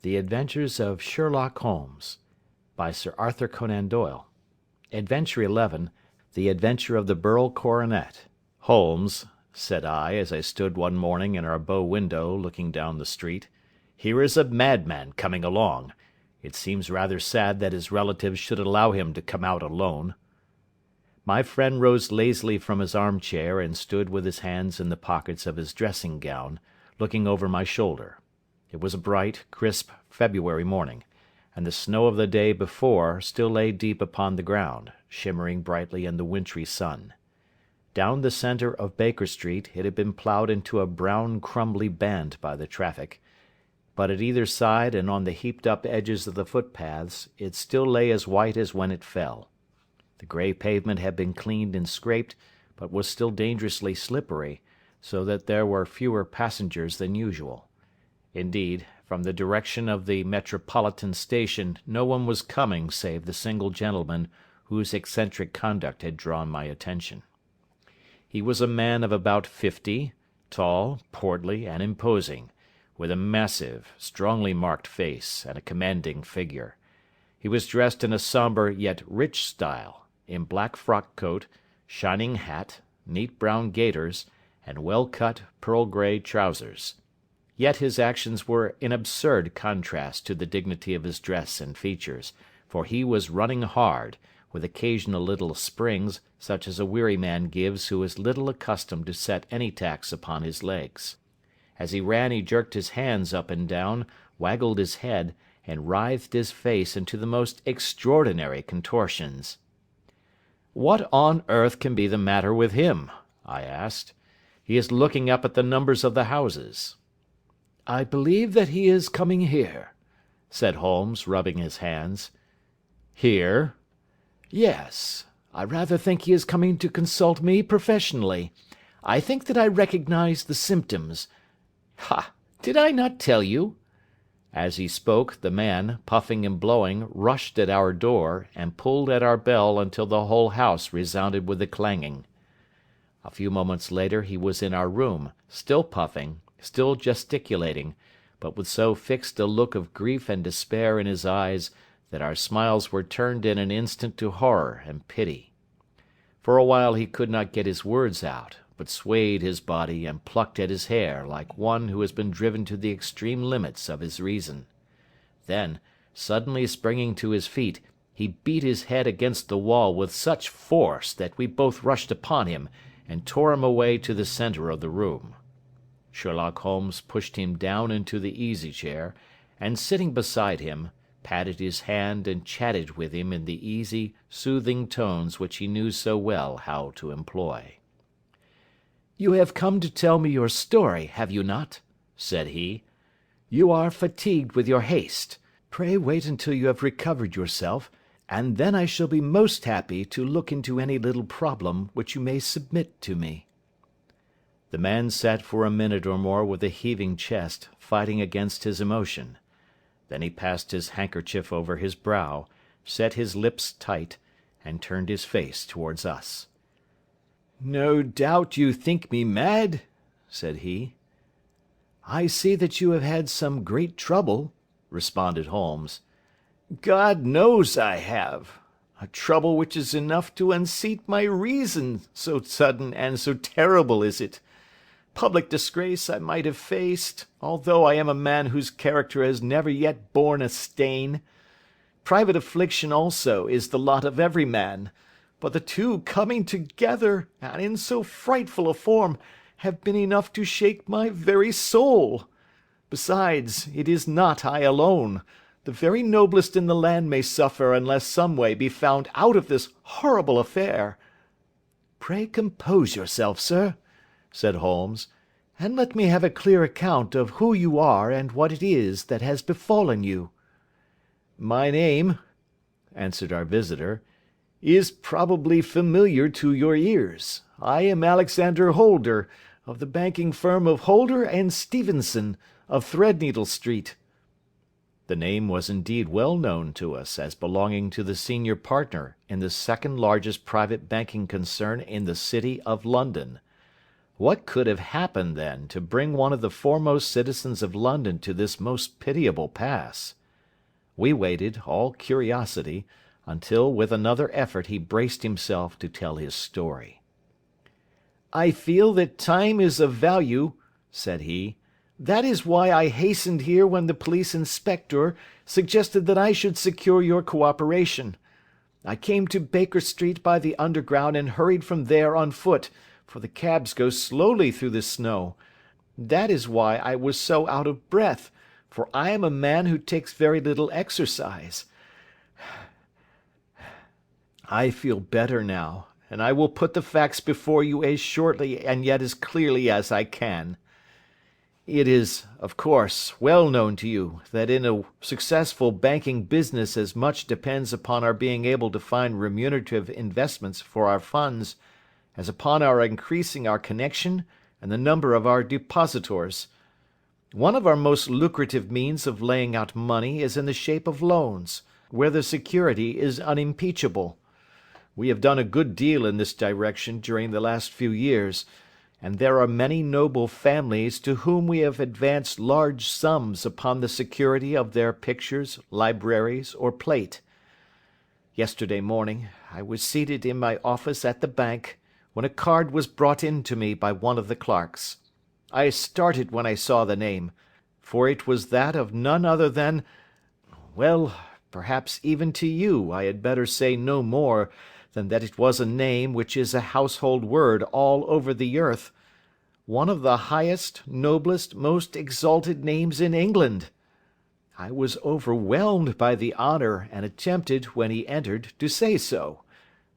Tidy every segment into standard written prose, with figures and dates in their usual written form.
The Adventures of Sherlock Holmes, by Sir Arthur Conan Doyle. Adventure 11, The Adventure of the Beryl Coronet. "Holmes," said I, as I stood one morning in our bow window looking down the street, "here is a madman coming along. It seems rather sad that his relatives should allow him to come out alone." My friend rose lazily from his armchair and stood with his hands in the pockets of his dressing gown, looking over my shoulder. It was a bright, crisp February morning, and the snow of the day before still lay deep upon the ground, shimmering brightly in the wintry sun. Down the centre of Baker Street it had been ploughed into a brown crumbly band by the traffic, but at either side and on the heaped-up edges of the footpaths it still lay as white as when it fell. The grey pavement had been cleaned and scraped, but was still dangerously slippery, so that there were fewer passengers than usual. Indeed, from the direction of the Metropolitan Station no one was coming save the single gentleman whose eccentric conduct had drawn my attention. He was a man of about 50, tall, portly, and imposing, with a massive, strongly marked face and a commanding figure. He was dressed in a sombre yet rich style, in black frock-coat, shining hat, neat brown gaiters, and well-cut pearl-grey trousers. Yet his actions were in absurd contrast to the dignity of his dress and features, for he was running hard, with occasional little springs, such as a weary man gives who is little accustomed to set any tax upon his legs. As he ran he jerked his hands up and down, waggled his head, and writhed his face into the most extraordinary contortions. "What on earth can be the matter with him?" I asked. "He is looking up at the numbers of the houses." "I believe that he is coming here," said Holmes, rubbing his hands. "Here?" "Yes. I rather think he is coming to consult me professionally. I think that I recognise the symptoms. Ha! Did I not tell you?" As he spoke, the man, puffing and blowing, rushed at our door, and pulled at our bell until the whole house resounded with the clanging. A few moments later he was in our room, still puffing, still gesticulating, but with so fixed a look of grief and despair in his eyes that our smiles were turned in an instant to horror and pity. For a while he could not get his words out, but swayed his body and plucked at his hair like one who has been driven to the extreme limits of his reason. Then, suddenly springing to his feet, he beat his head against the wall with such force that we both rushed upon him and tore him away to the centre of the room. Sherlock Holmes pushed him down into the easy-chair, and sitting beside him, patted his hand and chatted with him in the easy, soothing tones which he knew so well how to employ. "You have come to tell me your story, have you not?" said he. "You are fatigued with your haste. Pray wait until you have recovered yourself, and then I shall be most happy to look into any little problem which you may submit to me." The man sat for a minute or more with a heaving chest, fighting against his emotion. Then he passed his handkerchief over his brow, set his lips tight, and turned his face towards us. "No doubt you think me mad," said he. "I see that you have had some great trouble," responded Holmes. "God knows I have. A trouble which is enough to unseat my reason, so sudden and so terrible is it. Public disgrace I might have faced, although I am a man whose character has never yet borne a stain. Private affliction also is the lot of every man, but the two coming together, and in so frightful a form, have been enough to shake my very soul. Besides, it is not I alone. The very noblest in the land may suffer unless some way be found out of this horrible affair." "Pray compose yourself, sir," said Holmes, "and let me have a clear account of who you are and what it is that has befallen you." "My name," answered our visitor, "is probably familiar to your ears. I am Alexander Holder, of the banking firm of Holder and Stevenson, of Threadneedle Street." The name was indeed well known to us as belonging to the senior partner in the second largest private banking concern in the city of London. What could have happened, then, to bring one of the foremost citizens of London to this most pitiable pass? We waited, all curiosity, until with another effort he braced himself to tell his story. "I feel that time is of value," said he. "That is why I hastened here when the police inspector suggested that I should secure your cooperation. I came to Baker Street by the Underground and hurried from there on foot, for the cabs go slowly through the snow. That is why I was so out of breath, for I am a man who takes very little exercise. I feel better now, and I will put the facts before you as shortly and yet as clearly as I can. It is, of course, well known to you that in a successful banking business as much depends upon our being able to find remunerative investments for our funds as upon our increasing our connection and the number of our depositors. One of our most lucrative means of laying out money is in the shape of loans, where the security is unimpeachable. We have done a good deal in this direction during the last few years, and there are many noble families to whom we have advanced large sums upon the security of their pictures, libraries, or plate. Yesterday morning I was seated in my office at the bank, when a card was brought in to me by one of the clerks. I started when I saw the name, for it was that of none other than— well, perhaps even to you I had better say no more than that it was a name which is a household word all over the earth, one of the highest, noblest, most exalted names in England. I was overwhelmed by the honour, and attempted, when he entered, to say so,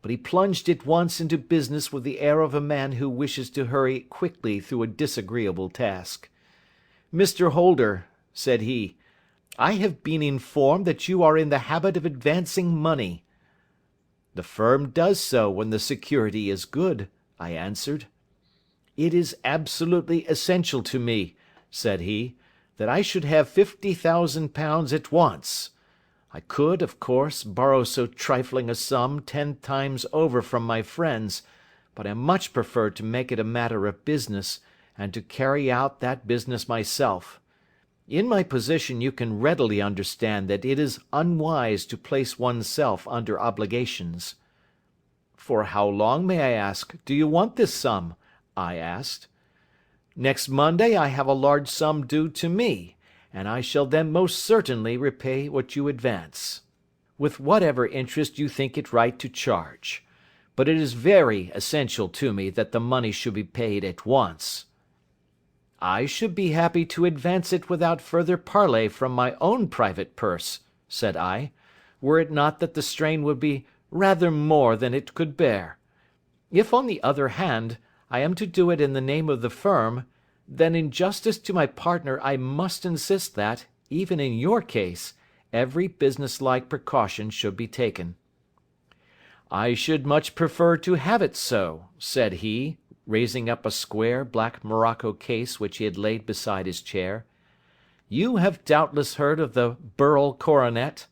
but he plunged at once into business with the air of a man who wishes to hurry quickly through a disagreeable task. "Mr. Holder," said he, "I have been informed that you are in the habit of advancing money." "The firm does so when the security is good," I answered. "It is absolutely essential to me," said he, "that I should have £50,000 at once. I could, of course, borrow so trifling a sum 10 times over from my friends, but I much prefer to make it a matter of business, and to carry out that business myself. In my position you can readily understand that it is unwise to place oneself under obligations." "For how long, may I ask, do you want this sum?" I asked. "Next Monday I have a large sum due to me, and I shall then most certainly repay what you advance, with whatever interest you think it right to charge. But it is very essential to me that the money should be paid at once." "I should be happy to advance it without further parley from my own private purse," said I, "were it not that the strain would be rather more than it could bear. If, on the other hand, I am to do it in the name of the firm, then in justice to my partner I must insist that, even in your case, every businesslike precaution should be taken." "I should much prefer to have it so," said he, raising up a square black morocco case which he had laid beside his chair. "You have doubtless heard of the Beryl Coronet?"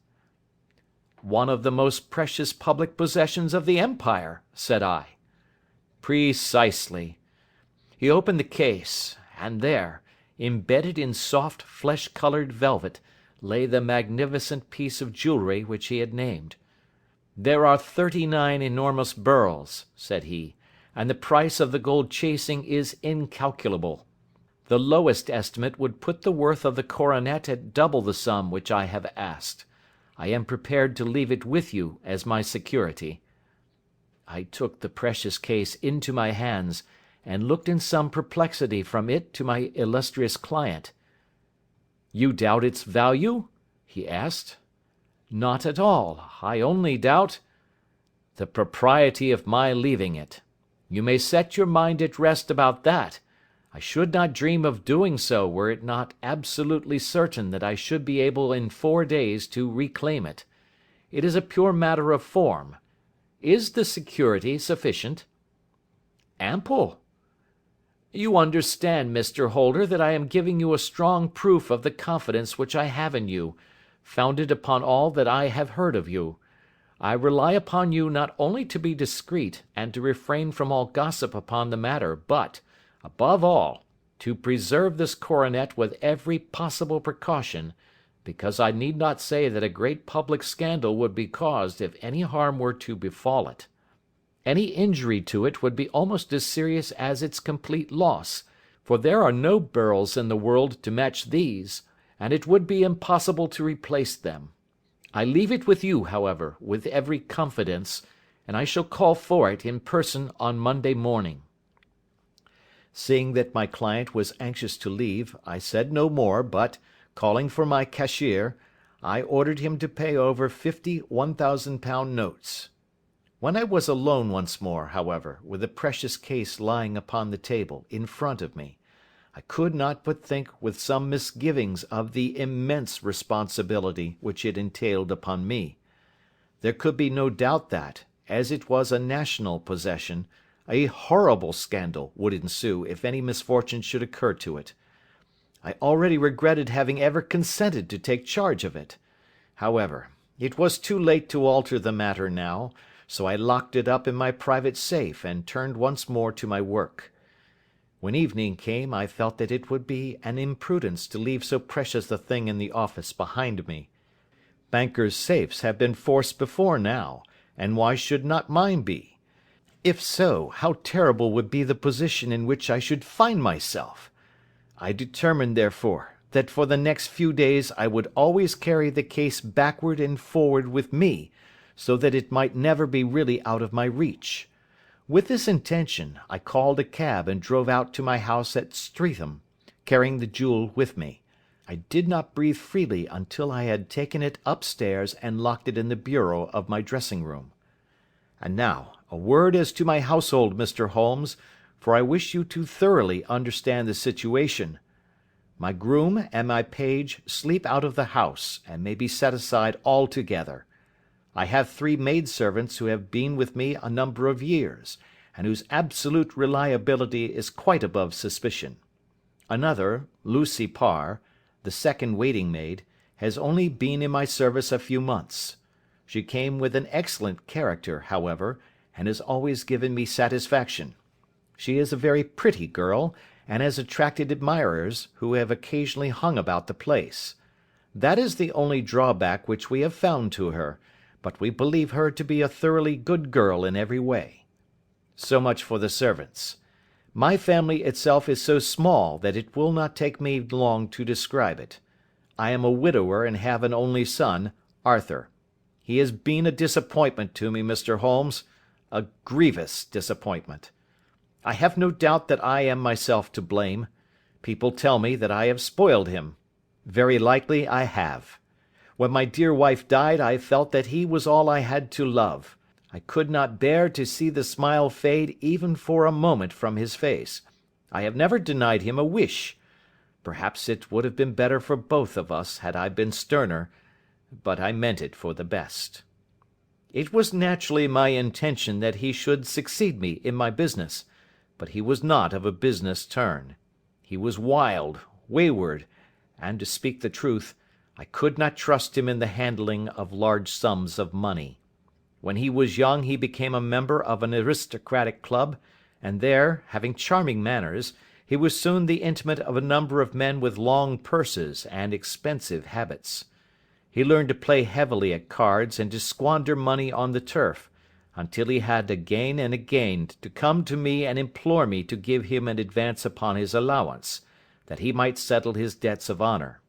"One of the most precious public possessions of the empire," said I. "Precisely." He opened the case, and there, embedded in soft flesh-coloured velvet, lay the magnificent piece of jewellery which he had named. "There are 39 enormous beryls," said he, "and the price of the gold chasing is incalculable. The lowest estimate would put the worth of the coronet at double the sum which I have asked. I am prepared to leave it with you as my security." I took the precious case into my hands, and looked in some perplexity from it to my illustrious client. "You doubt its value?" he asked. "Not at all. I only doubt—" "The propriety of my leaving it. You may set your mind at rest about that. I should not dream of doing so were it not absolutely certain that I should be able in 4 days to reclaim it. It is a pure matter of form. Is the security sufficient?" "Ample." "You understand, Mr. Holder, that I am giving you a strong proof of the confidence which I have in you, founded upon all that I have heard of you. I rely upon you not only to be discreet and to refrain from all gossip upon the matter, but, Above all, to preserve this coronet with every possible precaution, because I need not say that a great public scandal would be caused if any harm were to befall it. Any injury to it would be almost as serious as its complete loss, for there are no beryls in the world to match these, and it would be impossible to replace them. I leave it with you, however, with every confidence, and I shall call for it in person on Monday morning." Seeing that my client was anxious to leave, I said no more, but, calling for my cashier, I ordered him to pay over 50 £1,000 notes. When I was alone once more, however, with the precious case lying upon the table in front of me, I could not but think with some misgivings of the immense responsibility which it entailed upon me. There could be no doubt that, as it was a national possession, a horrible scandal would ensue if any misfortune should occur to it. I already regretted having ever consented to take charge of it. However, it was too late to alter the matter now, so I locked it up in my private safe and turned once more to my work. When evening came I felt that it would be an imprudence to leave so precious a thing in the office behind me. Bankers' safes have been forced before now, and why should not mine be? If so, how terrible would be the position in which I should find myself! I determined, therefore, that for the next few days I would always carry the case backward and forward with me, so that it might never be really out of my reach. With this intention, I called a cab and drove out to my house at Streatham, carrying the jewel with me. I did not breathe freely until I had taken it upstairs and locked it in the bureau of my dressing-room. And now, a word as to my household, Mr. Holmes, for I wish you to thoroughly understand the situation. My groom and my page sleep out of the house, and may be set aside altogether. I have 3 maidservants who have been with me a number of years, and whose absolute reliability is quite above suspicion. Another, Lucy Parr, the second waiting-maid, has only been in my service a few months. She came with an excellent character, however, and has always given me satisfaction. She is a very pretty girl, and has attracted admirers, who have occasionally hung about the place. That is the only drawback which we have found to her, but we believe her to be a thoroughly good girl in every way. So much for the servants. My family itself is so small that it will not take me long to describe it. I am a widower and have an only son, Arthur. He has been a disappointment to me, Mr. Holmes, a grievous disappointment. I have no doubt that I am myself to blame. People tell me that I have spoiled him. Very likely I have. When my dear wife died I felt that he was all I had to love. I could not bear to see the smile fade even for a moment from his face. I have never denied him a wish. Perhaps it would have been better for both of us had I been sterner, but I meant it for the best. It was naturally my intention that he should succeed me in my business, but he was not of a business turn. He was wild, wayward, and, to speak the truth, I could not trust him in the handling of large sums of money. When he was young he became a member of an aristocratic club, and there, having charming manners, he was soon the intimate of a number of men with long purses and expensive habits. He learned to play heavily at cards and to squander money on the turf, until he had again and again to come to me and implore me to give him an advance upon his allowance, that he might settle his debts of honour.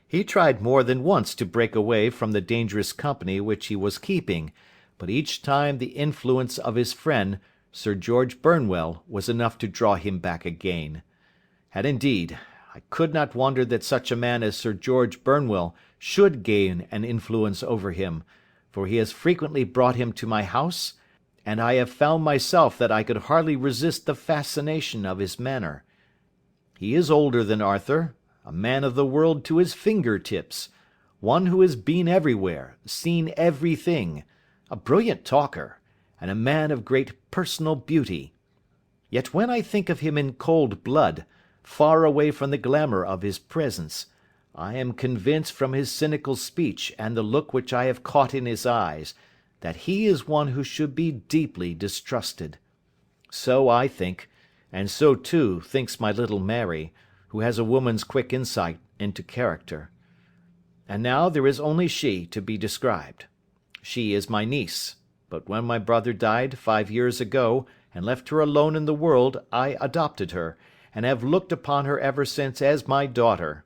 He tried more than once to break away from the dangerous company which he was keeping, but each time the influence of his friend, Sir George Burnwell, was enough to draw him back again. And indeed, I could not wonder that such a man as Sir George Burnwell should gain an influence over him, for he has frequently brought him to my house, and I have found myself that I could hardly resist the fascination of his manner. He is older than Arthur, a man of the world to his finger-tips, one who has been everywhere, seen everything, a brilliant talker, and a man of great personal beauty. Yet when I think of him in cold blood, far away from the glamour of his presence, I am convinced from his cynical speech and the look which I have caught in his eyes, that he is one who should be deeply distrusted. So I think, and so too thinks my little Mary, who has a woman's quick insight into character. And now there is only she to be described. She is my niece, but when my brother died 5 years ago, and left her alone in the world, I adopted her, and have looked upon her ever since as my daughter.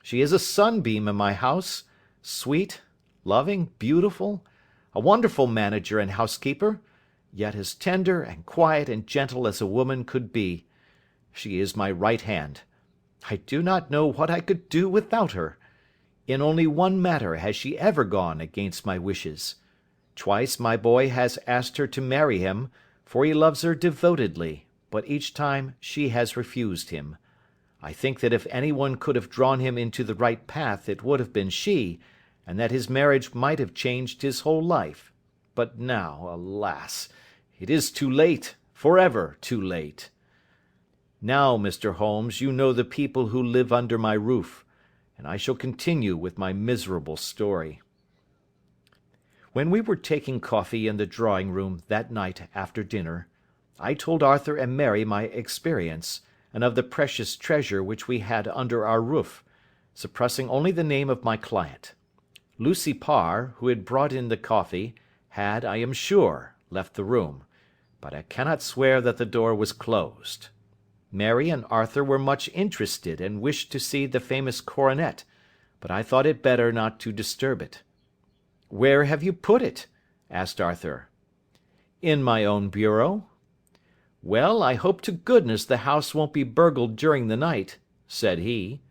She is a sunbeam in my house, sweet, loving, beautiful, a wonderful manager and housekeeper, yet as tender and quiet and gentle as a woman could be. She is my right hand. I do not know what I could do without her. In only one matter has she ever gone against my wishes. Twice my boy has asked her to marry him, for he loves her devotedly, but each time she has refused him. I think that if anyone could have drawn him into the right path it would have been she, and that his marriage might have changed his whole life. But now, alas, it is too late, forever too late. Now, Mr. Holmes, you know the people who live under my roof, and I shall continue with my miserable story. When we were taking coffee in the drawing-room that night after dinner, I told Arthur and Mary my experience, and of the precious treasure which we had under our roof, suppressing only the name of my client. Lucy Parr, who had brought in the coffee, had, I am sure, left the room, but I cannot swear that the door was closed. Mary and Arthur were much interested and wished to see the famous coronet, but I thought it better not to disturb it. "Where have you put it?" asked Arthur. "In my own bureau." "Well, I hope to goodness the house won't be burgled during the night," said he.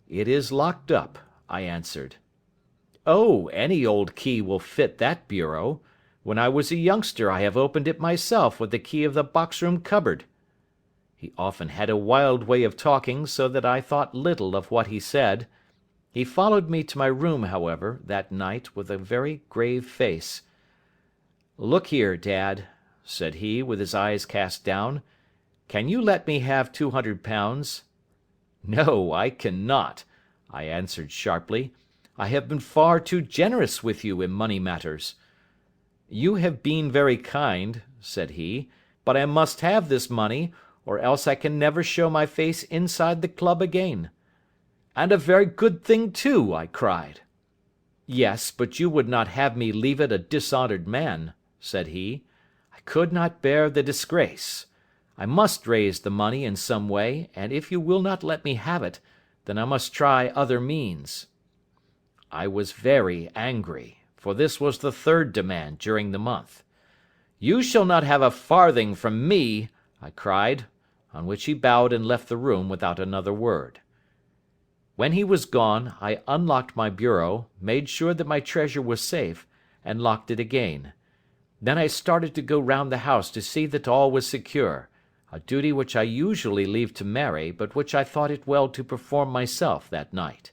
"It is locked up," I answered. "Oh, any old key will fit that bureau. When I was a youngster I have opened it myself with the key of the box-room cupboard." He often had a wild way of talking, so that I thought little of what he said. He followed me to my room, however, that night with a very grave face. "Look here, Dad," said he, with his eyes cast down, "can you let me have £200? "No, I cannot," I answered sharply. "I have been far too generous with you in money matters." "You have been very kind," said he, "but I must have this money, or else I can never show my face inside the club again." "And a very good thing too," I cried. "Yes, but you would not have me leave it a dishonoured man," said he. "I could not bear the disgrace. I must raise the money in some way, and if you will not let me have it, then I must try other means." I was very angry, for this was the third demand during the month. "You shall not have a farthing from me," I cried, on which he bowed and left the room without another word. When he was gone, I unlocked my bureau, made sure that my treasure was safe, and locked it again. Then I started to go round the house to see that all was secure, a duty which I usually leave to Mary, but which I thought it well to perform myself that night.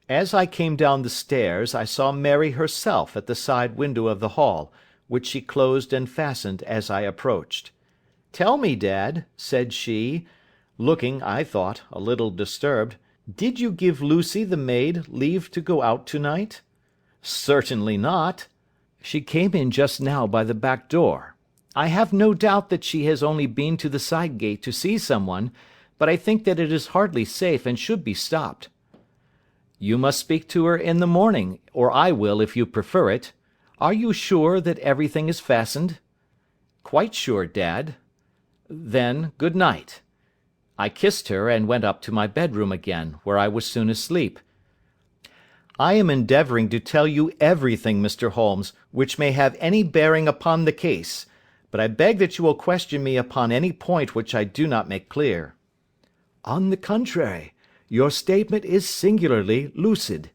As I came down the stairs, I saw Mary herself at the side window of the hall, which she closed and fastened as I approached. "Tell me, Dad," said she, looking, I thought, a little disturbed, "did you give Lucy the maid leave to go out to-night?" "Certainly not. She came in just now by the back door. I have no doubt that she has only been to the side gate to see someone, but I think that it is hardly safe and should be stopped." "You must speak to her in the morning, or I will if you prefer it. Are you sure that everything is fastened?" "Quite sure, Dad." "Then, good night." I kissed her and went up to my bedroom again, where I was soon asleep. I am endeavouring to tell you everything, Mr. Holmes, which may have any bearing upon the case, but I beg that you will question me upon any point which I do not make clear. "On the contrary, your statement is singularly lucid."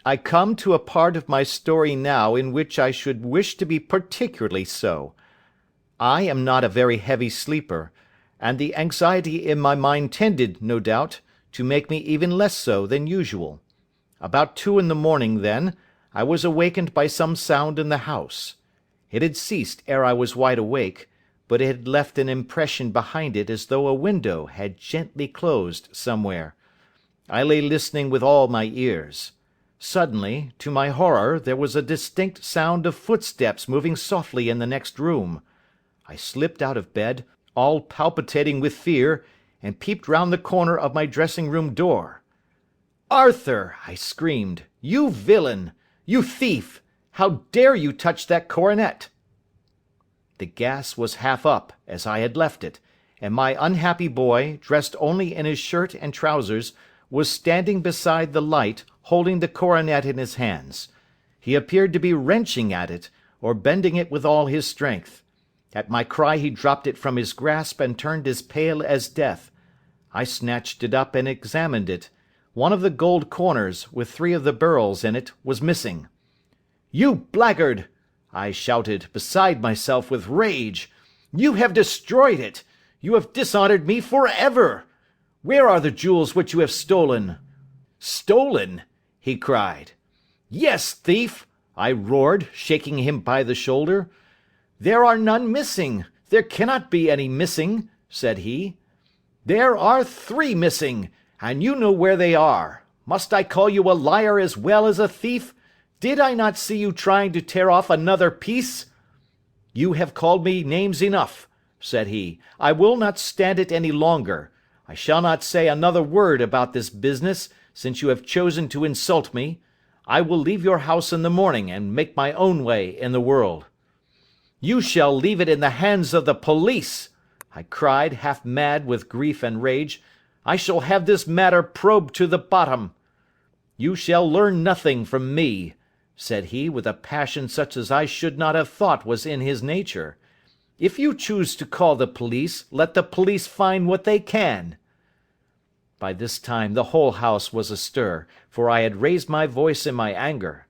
"I come to a part of my story now in which I should wish to be particularly so. I am not a very heavy sleeper, and the anxiety in my mind tended, no doubt, to make me even less so than usual. About 2 in the morning, then, I was awakened by some sound in the house. It had ceased ere I was wide awake, but it had left an impression behind it as though a window had gently closed somewhere. I lay listening with all my ears. Suddenly, to my horror, there was a distinct sound of footsteps moving softly in the next room. I slipped out of bed, all palpitating with fear, and peeped round the corner of my dressing-room door. "Arthur!" I screamed. "You villain! You thief! How dare you touch that coronet?" The gas was half up, as I had left it, and my unhappy boy, dressed only in his shirt and trousers, was standing beside the light, holding the coronet in his hands. He appeared to be wrenching at it, or bending it with all his strength. At my cry he dropped it from his grasp and turned as pale as death. I snatched it up and examined it. One of the gold corners, with 3 of the beryls in it, was missing. "You blackguard!" I shouted, beside myself with rage. "You have destroyed it! You have dishonoured me for ever! Where are the jewels which you have stolen?" "Stolen?" he cried. "Yes, thief!" I roared, shaking him by the shoulder. "There are none missing. There cannot be any missing," said he. "There are 3 missing, and you know where they are. Must I call you a liar as well as a thief? Did I not see you trying to tear off another piece?" "You have called me names enough," said he. "I will not stand it any longer. I shall not say another word about this business, since you have chosen to insult me. I will leave your house in the morning, and make my own way in the world." "You shall leave it in the hands of the police!" I cried, half mad with grief and rage. "I shall have this matter probed to the bottom." "You shall learn nothing from me," said he, with a passion such as I should not have thought was in his nature. "If you choose to call the police, let the police find what they can." By this time the whole house was astir, for I had raised my voice in my anger.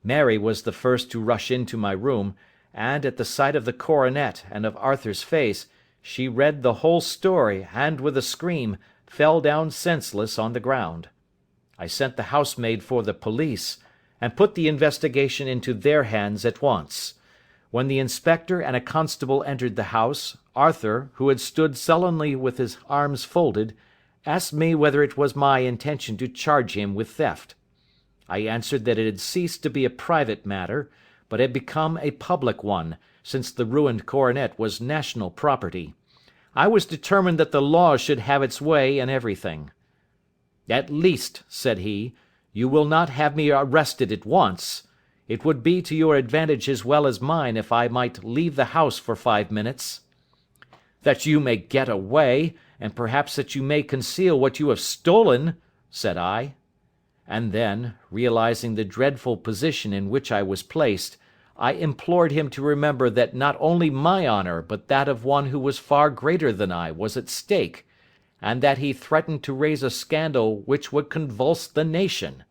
Mary was the first to rush into my room, and, at the sight of the coronet and of Arthur's face, she read the whole story, and, with a scream, fell down senseless on the ground. I sent the housemaid for the police, and put the investigation into their hands at once. When the inspector and a constable entered the house, Arthur, who had stood sullenly with his arms folded, asked me whether it was my intention to charge him with theft. I answered that it had ceased to be a private matter, but had become a public one, since the ruined coronet was national property. I was determined that the law should have its way in everything. "At least," said he, "you will not have me arrested at once. It would be to your advantage as well as mine if I might leave the house for 5 minutes." "That you may get away, and perhaps that you may conceal what you have stolen," said I. And then, realizing the dreadful position in which I was placed, I implored him to remember that not only my honour but that of one who was far greater than I was at stake, and that he threatened to raise a scandal which would convulse the nation.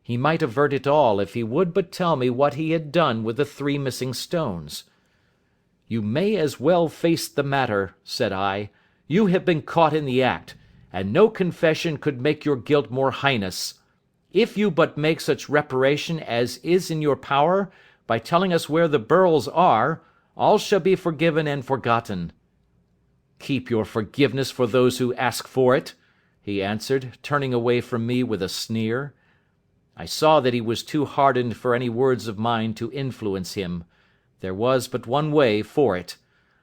He might avert it all if he would but tell me what he had done with the 3 missing stones. "You may as well face the matter," said I. "You have been caught in the act, and no confession could make your guilt more heinous. If you but make such reparation as is in your power, by telling us where the beryls are, all shall be forgiven and forgotten." "Keep your forgiveness for those who ask for it," he answered, turning away from me with a sneer. I saw that he was too hardened for any words of mine to influence him. There was but one way for it.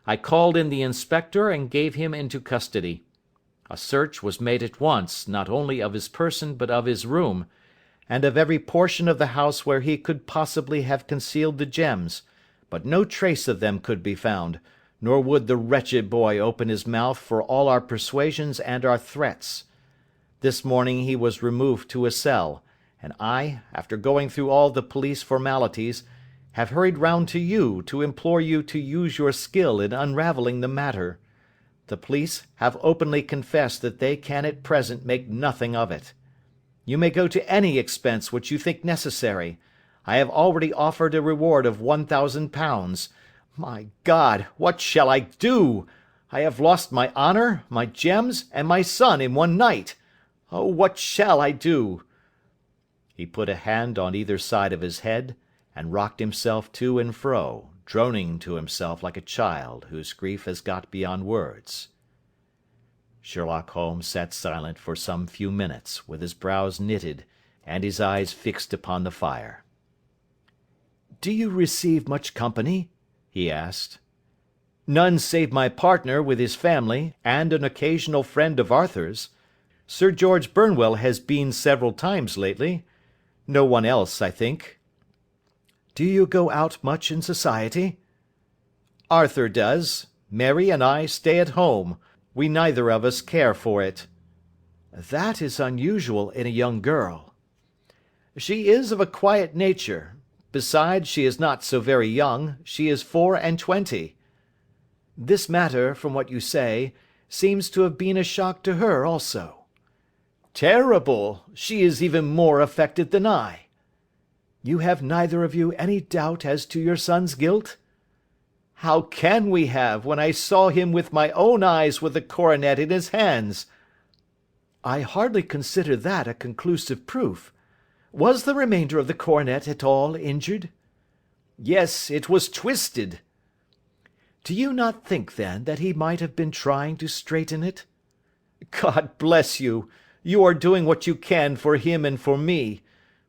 I called in the inspector and gave him into custody. A search was made at once, not only of his person but of his room, and of every portion of the house where he could possibly have concealed the gems, but no trace of them could be found, nor would the wretched boy open his mouth for all our persuasions and our threats. This morning he was removed to a cell, and I, after going through all the police formalities, have hurried round to you to implore you to use your skill in unravelling the matter. The police have openly confessed that they can at present make nothing of it. You may go to any expense which you think necessary. I have already offered a reward of £1,000. My God, what shall I do? I have lost my honour, my gems, and my son in one night. Oh, what shall I do?" He put a hand on either side of his head, and rocked himself to and fro, droning to himself like a child whose grief has got beyond words. Sherlock Holmes sat silent for some few minutes, with his brows knitted and his eyes fixed upon the fire. "Do you receive much company?" he asked. None save my partner with his family, and an occasional friend of Arthur's. Sir George Burnwell has been several times lately. No one else, I think." "Do you go out much in society?" "Arthur does. Mary and I stay at home. We neither of us care for it." "That is unusual in a young girl." "She is of a quiet nature. Besides, she is not so very young. She is 24. "This matter, from what you say, seems to have been a shock to her also." "Terrible. She is even more affected than I." "You have neither of you any doubt as to your son's guilt?" "How can we have, when I saw him with my own eyes with the coronet in his hands?" "I hardly consider that a conclusive proof. Was the remainder of the coronet at all injured?" "Yes, it was twisted." "Do you not think, then, that he might have been trying to straighten it?" "God bless you! You are doing what you can for him and for me.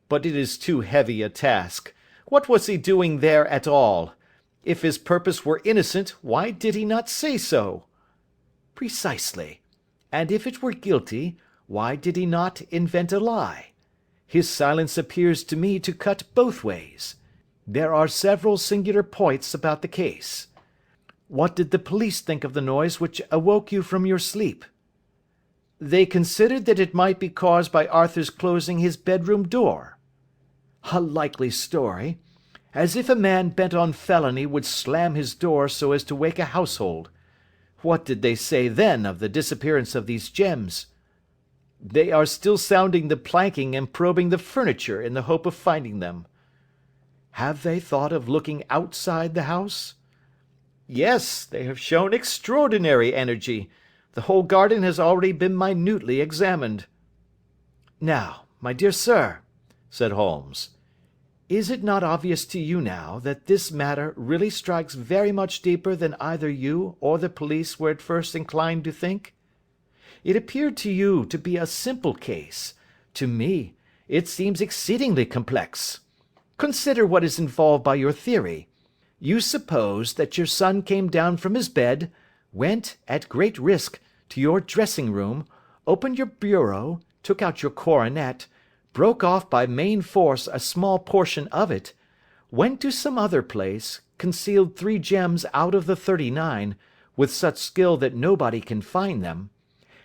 But it is too heavy a task. What was he doing there at all? If his purpose were innocent, why did he not say so?" "Precisely. And if it were guilty, why did he not invent a lie? His silence appears to me to cut both ways. There are several singular points about the case. What did the police think of the noise which awoke you from your sleep?" "They considered that it might be caused by Arthur's closing his bedroom door." "A likely story. As if a man bent on felony would slam his door so as to wake a household. What did they say then of the disappearance of these gems?" "They are still sounding the planking and probing the furniture in the hope of finding them." "Have they thought of looking outside the house?" "Yes, they have shown extraordinary energy. The whole garden has already been minutely examined." "Now, my dear sir," said Holmes, "is it not obvious to you now that this matter really strikes very much deeper than either you or the police were at first inclined to think? It appeared to you to be a simple case. To me, it seems exceedingly complex. Consider what is involved by your theory. You suppose that your son came down from his bed, went, at great risk, to your dressing room, opened your bureau, took out your coronet, broke off by main force a small portion of it, went to some other place, concealed 3 gems out of the 39, with such skill that nobody can find them,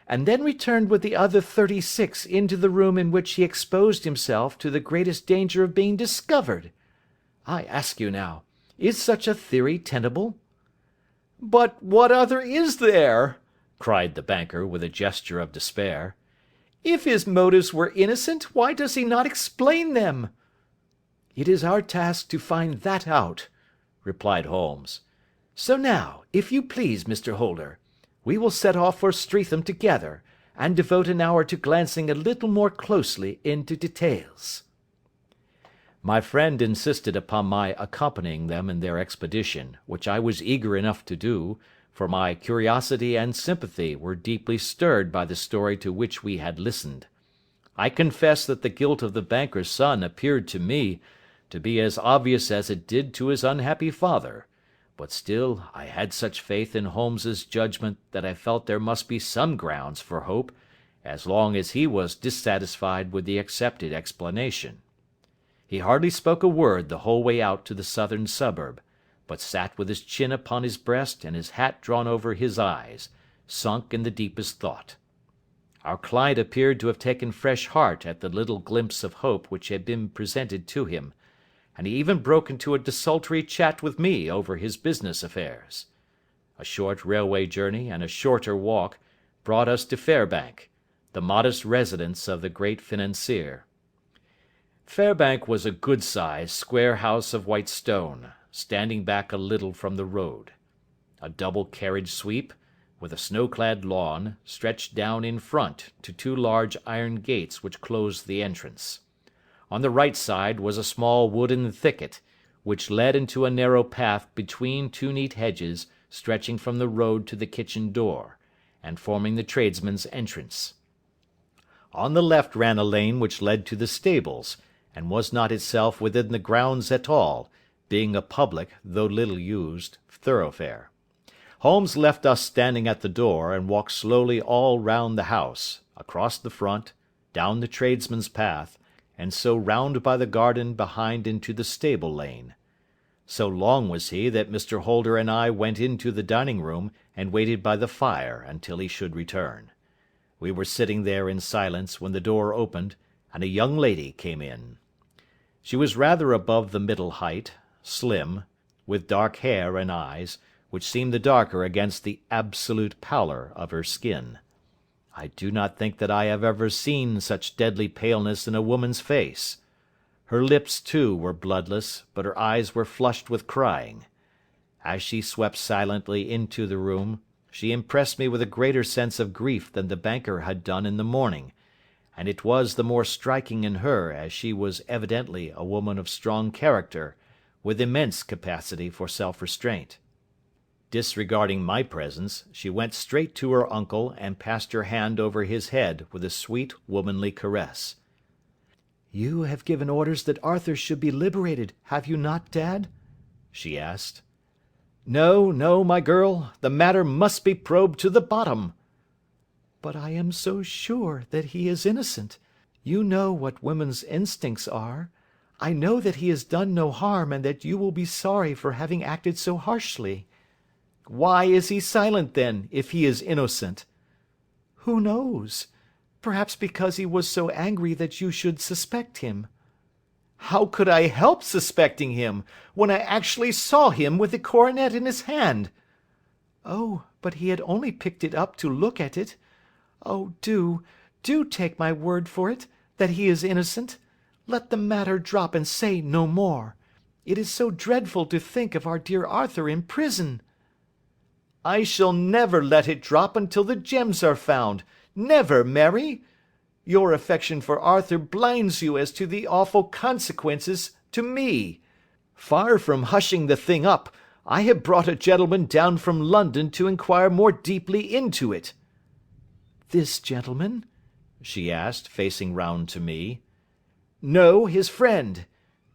and then returned with the other 36 into the room in which he exposed himself to the greatest danger of being discovered. I ask you now, is such a theory tenable?" "But what other is there?" cried the banker, with a gesture of despair. "If his motives were innocent, why does he not explain them?" "It is our task to find that out," replied Holmes. "So now, if you please, Mr. Holder, we will set off for Streatham together, and devote an hour to glancing a little more closely into details." My friend insisted upon my accompanying them in their expedition, which I was eager enough to do, for my curiosity and sympathy were deeply stirred by the story to which we had listened. I confess that the guilt of the banker's son appeared to me to be as obvious as it did to his unhappy father, but still I had such faith in Holmes's judgment that I felt there must be some grounds for hope as long as he was dissatisfied with the accepted explanation. He hardly spoke a word the whole way out to the southern suburb, but sat with his chin upon his breast and his hat drawn over his eyes, sunk in the deepest thought. Our client appeared to have taken fresh heart at the little glimpse of hope which had been presented to him, and he even broke into a desultory chat with me over his business affairs. A short railway journey and a shorter walk brought us to Fairbank, the modest residence of the great financier. Fairbank was a good-sized, square house of white stone, standing back a little from the road. A double carriage sweep, with a snow-clad lawn, stretched down in front to 2 large iron gates which closed the entrance. On the right side was a small wooden thicket, which led into a narrow path between 2 neat hedges stretching from the road to the kitchen door, and forming the tradesmen's entrance. On the left ran a lane which led to the stables, and was not itself within the grounds at all, being a public, though little used, thoroughfare. Holmes left us standing at the door, and walked slowly all round the house, across the front, down the tradesmen's path, and so round by the garden behind into the stable lane. So long was he that Mr. Holder and I went into the dining room and waited by the fire until he should return. We were sitting there in silence when the door opened, and a young lady came in. She was rather above the middle height, slim, with dark hair and eyes, which seemed the darker against the absolute pallor of her skin. I do not think that I have ever seen such deadly paleness in a woman's face. Her lips, too, were bloodless, but her eyes were flushed with crying. As she swept silently into the room, she impressed me with a greater sense of grief than the banker had done in the morning, and it was the more striking in her as she was evidently a woman of strong character, with immense capacity for self-restraint. Disregarding my presence, she went straight to her uncle and passed her hand over his head with a sweet womanly caress. "You have given orders that Arthur should be liberated, have you not, Dad?" she asked. "No, no, my girl, the matter must be probed to the bottom." "But I am so sure that he is innocent. You know what women's instincts are. I know that he has done no harm, and that you will be sorry for having acted so harshly." "Why is he silent, then, if he is innocent?" "Who knows? Perhaps because he was so angry that you should suspect him." "How could I help suspecting him, when I actually saw him with the coronet in his hand?" "Oh, but he had only picked it up to look at it. Oh, do take my word for it, that he is innocent. Let the matter drop and say no more. It is so dreadful to think of our dear Arthur in prison." "I shall never let it drop until the gems are found. Never, Mary. Your affection for Arthur blinds you as to the awful consequences to me. Far from hushing the thing up, I have brought a gentleman down from London to inquire more deeply into it." "This gentleman?" she asked, facing round to me. "No, his friend.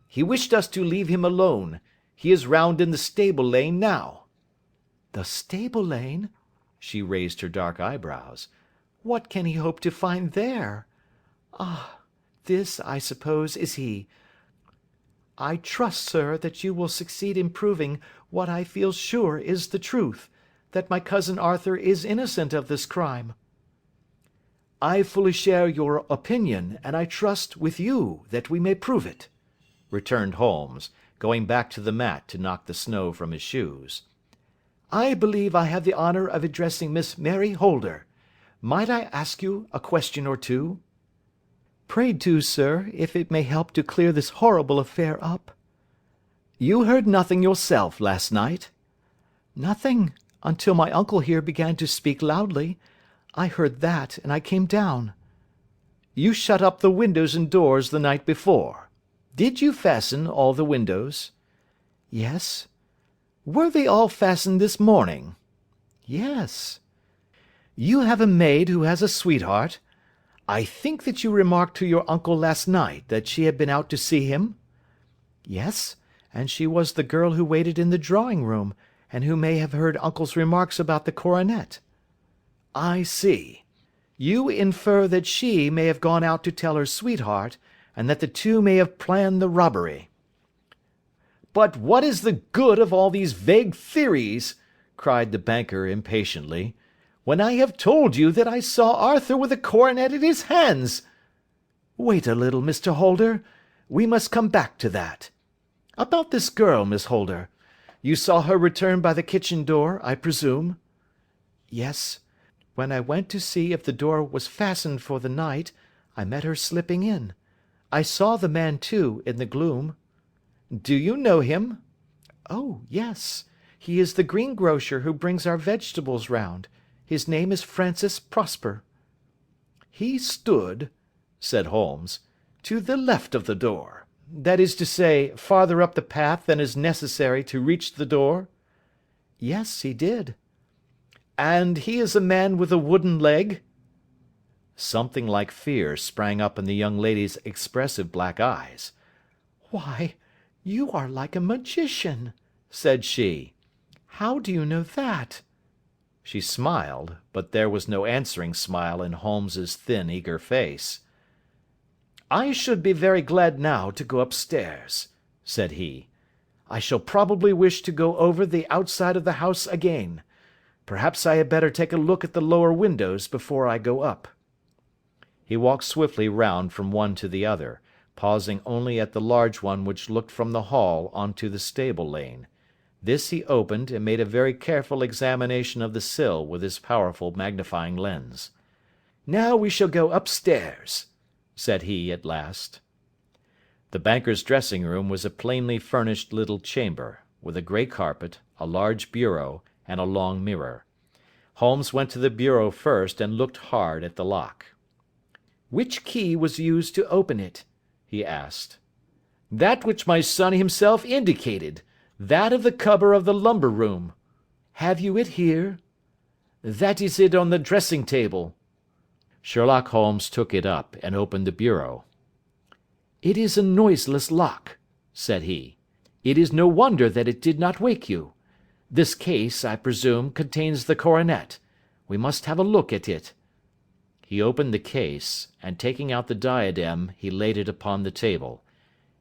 He wished us to leave him alone. He is round in the stable lane now." "The stable lane?" She raised her dark eyebrows. "What can he hope to find there? Ah, this, I suppose, is he. I trust, sir, that you will succeed in proving what I feel sure is the truth, that my cousin Arthur is innocent of this crime." "I fully share your opinion, and I trust, with you, that we may prove it," returned Holmes, going back to the mat to knock the snow from his shoes. "I believe I have the honour of addressing Miss Mary Holder. Might I ask you a question or two?" "Pray do, sir, if it may help to clear this horrible affair up." "You heard nothing yourself last night?" "Nothing, until my uncle here began to speak loudly. I heard that, and I came down." "You shut up the windows and doors the night before. Did you fasten all the windows?" "Yes." "Were they all fastened this morning?" "Yes." "You have a maid who has a sweetheart. I think that you remarked to your uncle last night that she had been out to see him?" "Yes, and she was the girl who waited in the drawing room, and who may have heard uncle's remarks about the coronet." "I see. You infer that she may have gone out to tell her sweetheart, and that the two may have planned the robbery." "But what is the good of all these vague theories?" cried the banker impatiently, "when I have told you that I saw Arthur with a coronet in his hands?" "Wait a little, Mr. Holder. We must come back to that. About this girl, Miss Holder. You saw her return by the kitchen door, I presume?" "Yes. When I went to see if the door was fastened for the night, I met her slipping in. I saw the man, too, in the gloom." "Do you know him?" "Oh, yes. He is the greengrocer who brings our vegetables round. His name is Francis Prosper." "He stood," said Holmes, "to the left of the door. That is to say, farther up the path than is necessary to reach the door?" "Yes, he did." "And he is a man with a wooden leg?" Something like fear sprang up in the young lady's expressive black eyes. "Why, you are like a magician," said she. "How do you know that?" She smiled, but there was no answering smile in Holmes's thin, eager face. "I should be very glad now to go upstairs," said he. "I shall probably wish to go over the outside of the house again. Perhaps I had better take a look at the lower windows before I go up." He walked swiftly round from one to the other, pausing only at the large one which looked from the hall on to the stable lane. This he opened, and made a very careful examination of the sill with his powerful magnifying lens. "Now we shall go upstairs," said he at last. The banker's dressing-room was a plainly furnished little chamber, with a grey carpet, a large bureau, and a long mirror. Holmes went to the bureau first and looked hard at the lock. "Which key was used to open it?" he asked. "That which my son himself indicated, that of the cupboard of the lumber room." "Have you it here?" "That is it on the dressing table." Sherlock Holmes took it up and opened the bureau. "It is a noiseless lock," said he. "It is no wonder that it did not wake you. This case, I presume, contains the coronet. We must have a look at it." He opened the case, and taking out the diadem, he laid it upon the table.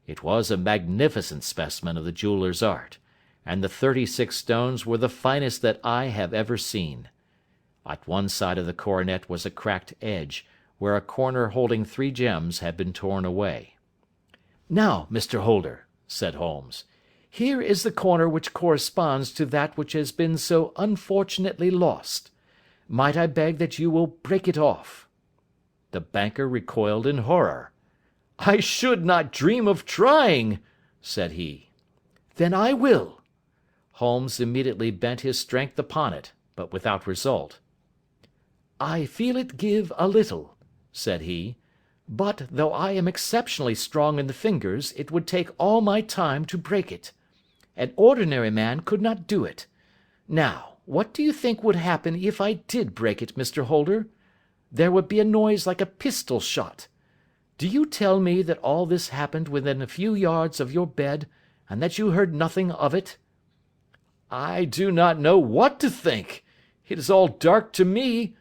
It was a magnificent specimen of the jeweller's art, and the 36 stones were the finest that I have ever seen. At one side of the coronet was a cracked edge, where a corner holding 3 gems had been torn away. "Now, Mr. Holder," said Holmes, "here is the corner which corresponds to that which has been so unfortunately lost. Might I beg that you will break it off?" The banker recoiled in horror. "I should not dream of trying," said he. "Then I will." Holmes immediately bent his strength upon it, but without result. "I feel it give a little," said he, "but, though I am exceptionally strong in the fingers, it would take all my time to break it. An ordinary man could not do it. Now, what do you think would happen if I did break it, Mr. Holder? There would be a noise like a pistol shot. Do you tell me that all this happened within a few yards of your bed, and that you heard nothing of it?" "I do not know what to think. It is all dark to me."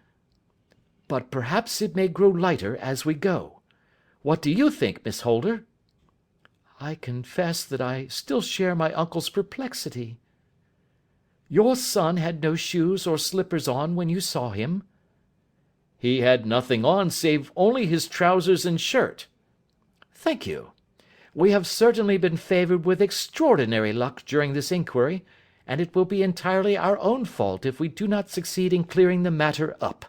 "But perhaps it may grow lighter as we go. What do you think, Miss Holder?" "I confess that I still share my uncle's perplexity." "Your son had no shoes or slippers on when you saw him?" "He had nothing on save only his trousers and shirt." "Thank you. We have certainly been favoured with extraordinary luck during this inquiry, and it will be entirely our own fault if we do not succeed in clearing the matter up.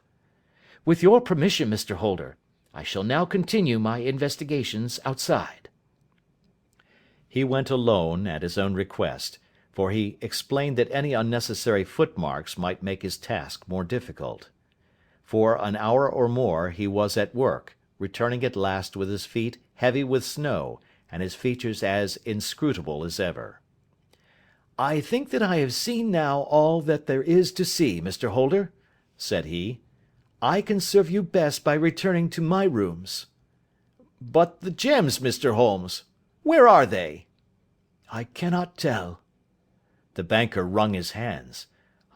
With your permission, Mr. Holder, I shall now continue my investigations outside." He went alone at his own request, for he explained that any unnecessary footmarks might make his task more difficult. For an hour or more he was at work, returning at last with his feet heavy with snow, and his features as inscrutable as ever. "I think that I have seen now all that there is to see, Mr. Holder," said he. "I can serve you best by returning to my rooms." "But the gems, Mr. Holmes? Where are they?" "I cannot tell." The banker wrung his hands.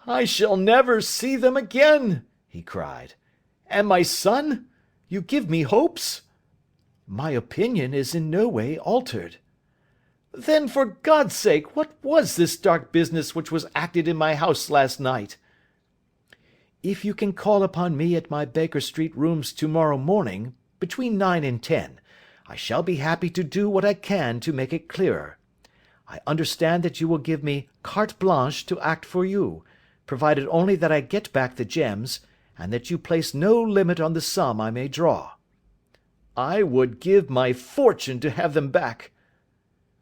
"I shall never see them again," he cried. "And my son? You give me hopes?" "My opinion is in no way altered." "Then, for God's sake, what was this dark business which was acted in my house last night?" "If you can call upon me at my Baker Street rooms to-morrow morning, between 9 and 10, I shall be happy to do what I can to make it clearer. I understand that you will give me carte blanche to act for you, provided only that I get back the gems, and that you place no limit on the sum I may draw." "I would give my fortune to have them back."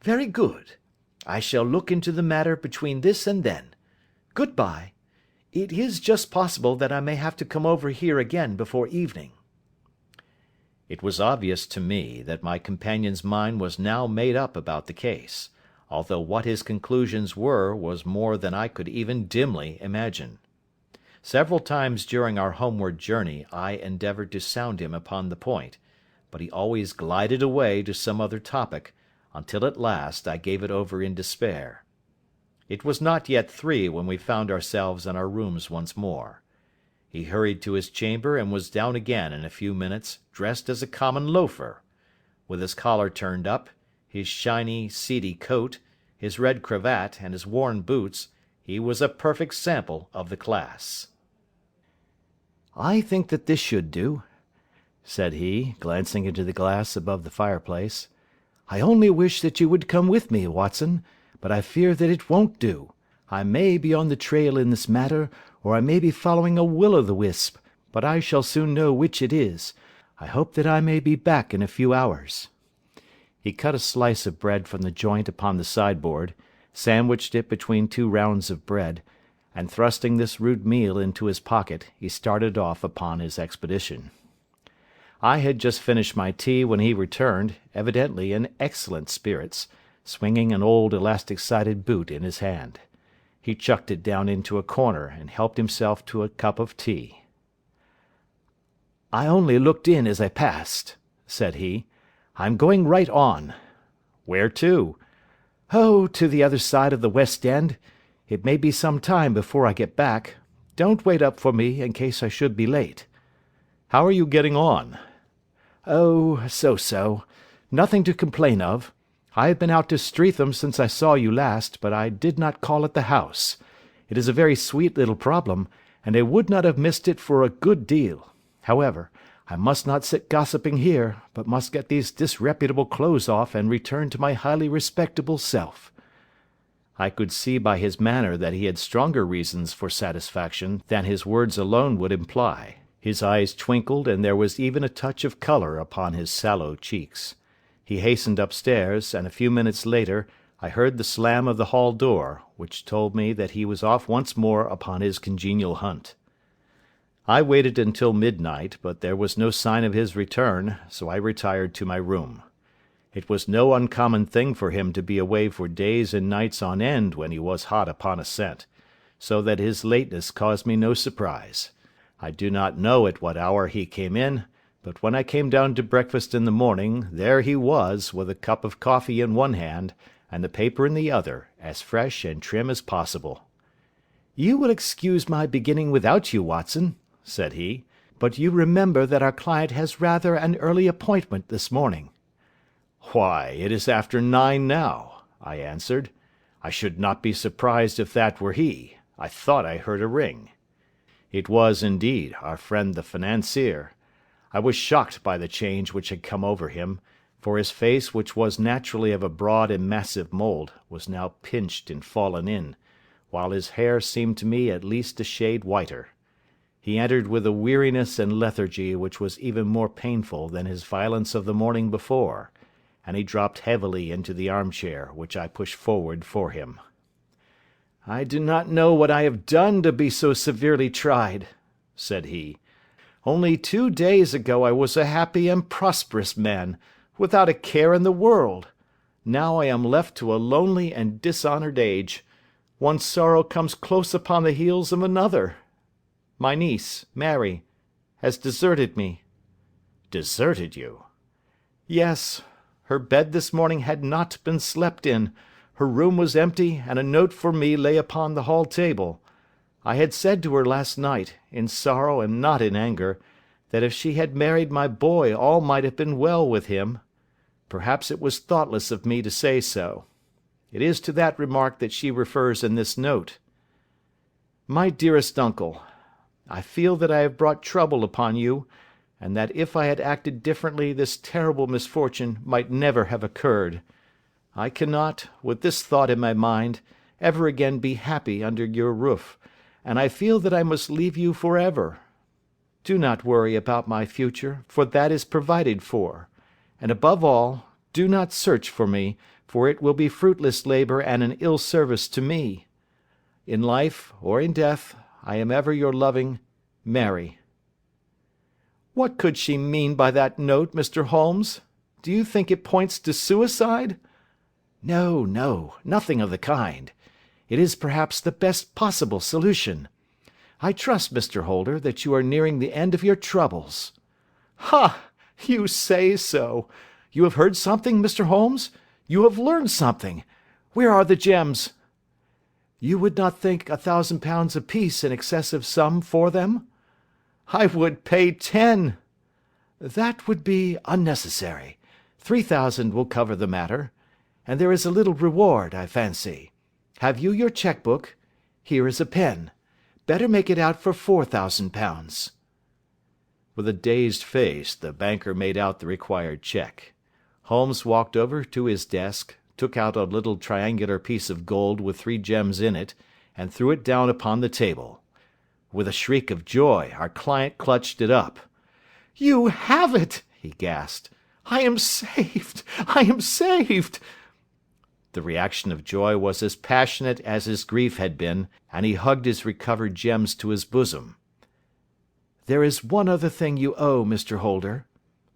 "Very good. I shall look into the matter between this and then. Good-bye. It is just possible that I may have to come over here again before evening." It was obvious to me that my companion's mind was now made up about the case, although what his conclusions were was more than I could even dimly imagine. Several times during our homeward journey I endeavoured to sound him upon the point, but he always glided away to some other topic, until at last I gave it over in despair. It was not yet 3 when we found ourselves in our rooms once more. He hurried to his chamber and was down again in a few minutes, dressed as a common loafer. With his collar turned up, his shiny, seedy coat, his red cravat, and his worn boots, he was a perfect sample of the class. "I think that this should do," said he, glancing into the glass above the fireplace. "I only wish that you would come with me, Watson, but I fear that it won't do. I may be on the trail in this matter, or I may be following a will-o'-the-wisp, but I shall soon know which it is. I hope that I may be back in a few hours." He cut a slice of bread from the joint upon the sideboard, sandwiched it between 2 rounds of bread, and thrusting this rude meal into his pocket, he started off upon his expedition. I had just finished my tea when he returned, evidently in excellent spirits, swinging an old elastic-sided boot in his hand. He chucked it down into a corner and helped himself to a cup of tea. "I only looked in as I passed," said he. "I'm going right on." "Where to?" "Oh, to the other side of the West End. It may be some time before I get back. Don't wait up for me in case I should be late." "How are you getting on?" "Oh, so-so. Nothing to complain of. I have been out to Streatham since I saw you last, but I did not call at the house. It is a very sweet little problem, and I would not have missed it for a good deal. However, I must not sit gossiping here, but must get these disreputable clothes off and return to my highly respectable self." I could see by his manner that he had stronger reasons for satisfaction than his words alone would imply. His eyes twinkled, and there was even a touch of colour upon his sallow cheeks. He hastened upstairs, and a few minutes later I heard the slam of the hall door, which told me that he was off once more upon his congenial hunt. I waited until midnight, but there was no sign of his return, so I retired to my room. It was no uncommon thing for him to be away for days and nights on end when he was hot upon a scent, so that his lateness caused me no surprise. I do not know at what hour he came in, but when I came down to breakfast in the morning, there he was, with a cup of coffee in one hand, and the paper in the other, as fresh and trim as possible. "You will excuse my beginning without you, Watson," said he, "but you remember that our client has rather an early appointment this morning." "Why, it is after 9 now," I answered. "I should not be surprised if that were he. I thought I heard a ring." It was, indeed, our friend the financier. I was shocked by the change which had come over him, for his face, which was naturally of a broad and massive mould, was now pinched and fallen in, while his hair seemed to me at least a shade whiter. He entered with a weariness and lethargy which was even more painful than his violence of the morning before, and he dropped heavily into the armchair which I pushed forward for him. "I do not know what I have done to be so severely tried," said he. "Only 2 days ago I was a happy and prosperous man, without a care in the world. Now I am left to a lonely and dishonoured age. One sorrow comes close upon the heels of another. My niece, Mary, has deserted me." "Deserted you?" "Yes. Her bed this morning had not been slept in. Her room was empty, and a note for me lay upon the hall table. I had said to her last night, in sorrow and not in anger, that if she had married my boy all might have been well with him. Perhaps it was thoughtless of me to say so. It is to that remark that she refers in this note. My dearest uncle, I feel that I have brought trouble upon you, and that if I had acted differently this terrible misfortune might never have occurred. I cannot, with this thought in my mind, ever again be happy under your roof, and I feel that I must leave you for ever. Do not worry about my future, for that is provided for, and above all, do not search for me, for it will be fruitless labour and an ill service to me. In life or in death, I am ever your loving Mary." What could she mean by that note, Mr. Holmes? Do you think it points to suicide? No, no, nothing of the kind. It is perhaps the best possible solution. I trust, Mr. Holder, that you are nearing the end of your troubles. Ha! You say so. You have heard something, Mr. Holmes? You have learned something. Where are the gems? You would not think £1,000 apiece an excessive sum for them? I would pay 10. That would be unnecessary. 3,000 will cover the matter. And there is a little reward, I fancy. Have you your cheque-book? Here is a pen. Better make it out for £4,000. With a dazed face, the banker made out the required cheque. Holmes walked over to his desk, took out a little triangular piece of gold with 3 gems in it, and threw it down upon the table. With a shriek of joy, our client clutched it up. "You have it!" he gasped. "I am saved! I am saved!" The reaction of joy was as passionate as his grief had been, and he hugged his recovered gems to his bosom. "There is one other thing you owe, Mr. Holder,"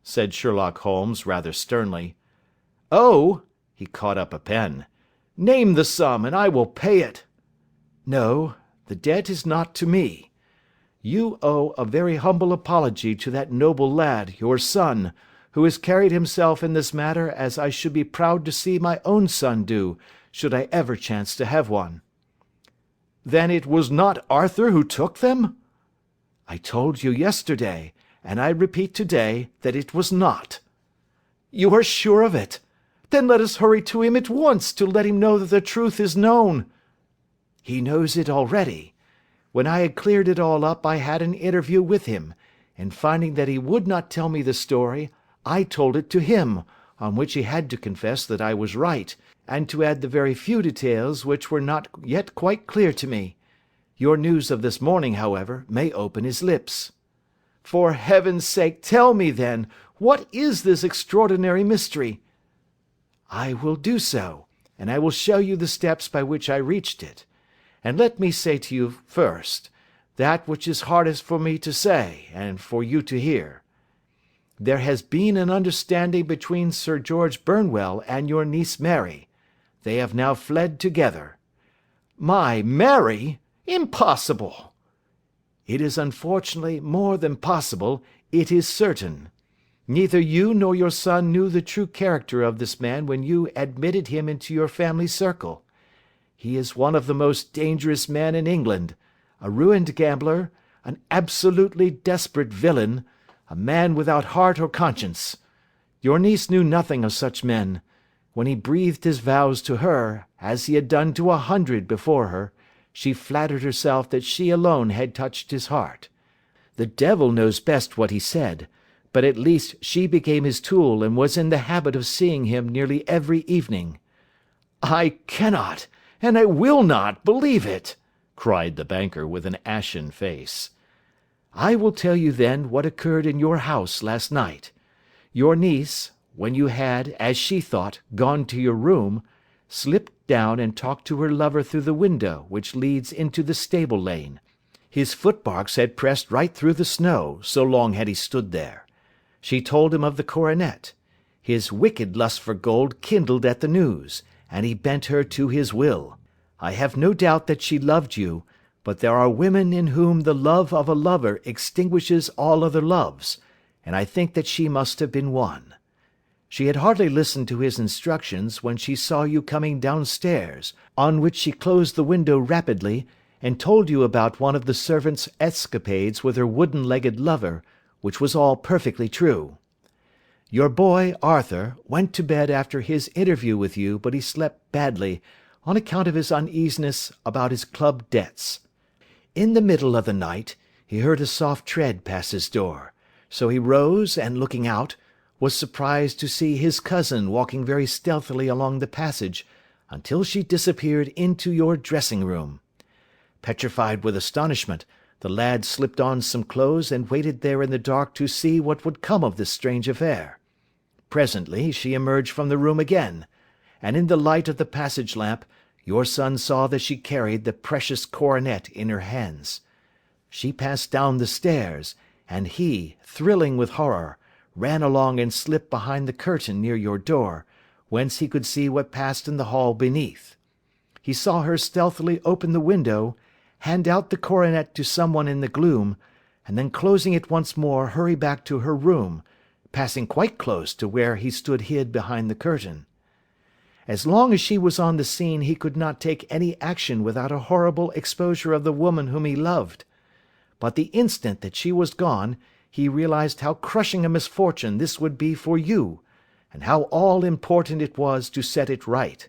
said Sherlock Holmes rather sternly. "Oh!" He caught up a pen. "Name the sum, and I will pay it." "No, the debt is not to me. You owe a very humble apology to that noble lad, your son, who has carried himself in this matter as I should be proud to see my own son do, should I ever chance to have one." "Then it was not Arthur who took them?" "I told you yesterday, and I repeat today, that it was not." "You are sure of it? Then let us hurry to him at once to let him know that the truth is known." "He knows it already. When I had cleared it all up I had an interview with him, and finding that he would not tell me the story, I told it to him, on which he had to confess that I was right, and to add the very few details which were not yet quite clear to me. Your news of this morning, however, may open his lips." "For heaven's sake, tell me, then, what is this extraordinary mystery?" "I will do so, and I will show you the steps by which I reached it. And let me say to you first, that which is hardest for me to say, and for you to hear. There has been an understanding between Sir George Burnwell and your niece Mary. They have now fled together." "My Mary? Impossible!" "It is unfortunately more than possible, it is certain. Neither you nor your son knew the true character of this man when you admitted him into your family circle. He is one of the most dangerous men in England, a ruined gambler, an absolutely desperate villain, a man without heart or conscience. Your niece knew nothing of such men. When he breathed his vows to her, as he had done to 100 before her, she flattered herself that she alone had touched his heart. The devil knows best what he said, but at least she became his tool and was in the habit of seeing him nearly every evening." "I cannot, and I will not, believe it," cried the banker with an ashen face. "I will tell you then what occurred in your house last night. Your niece, when you had, as she thought, gone to your room, slipped down and talked to her lover through the window which leads into the stable lane. His footmarks had pressed right through the snow, so long had he stood there. She told him of the coronet. His wicked lust for gold kindled at the news, and he bent her to his will. I have no doubt that she loved you, but there are women in whom the love of a lover extinguishes all other loves, and I think that she must have been one. She had hardly listened to his instructions when she saw you coming downstairs, on which she closed the window rapidly, and told you about one of the servants' escapades with her wooden-legged lover, which was all perfectly true. Your boy, Arthur, went to bed after his interview with you, but he slept badly, on account of his uneasiness about his club debts. In the middle of the night, he heard a soft tread pass his door, so he rose, and looking out, was surprised to see his cousin walking very stealthily along the passage, until she disappeared into your dressing-room. Petrified with astonishment, the lad slipped on some clothes and waited there in the dark to see what would come of this strange affair. Presently she emerged from the room again, and in the light of the passage lamp your son saw that she carried the precious coronet in her hands. She passed down the stairs, and he, thrilling with horror, ran along and slipped behind the curtain near your door, whence he could see what passed in the hall beneath. He saw her stealthily open the window, hand out the coronet to someone in the gloom, and then closing it once more hurry back to her room, passing quite close to where he stood hid behind the curtain. As long as she was on the scene he could not take any action without a horrible exposure of the woman whom he loved. But the instant that she was gone, he realized how crushing a misfortune this would be for you, and how all important it was to set it right.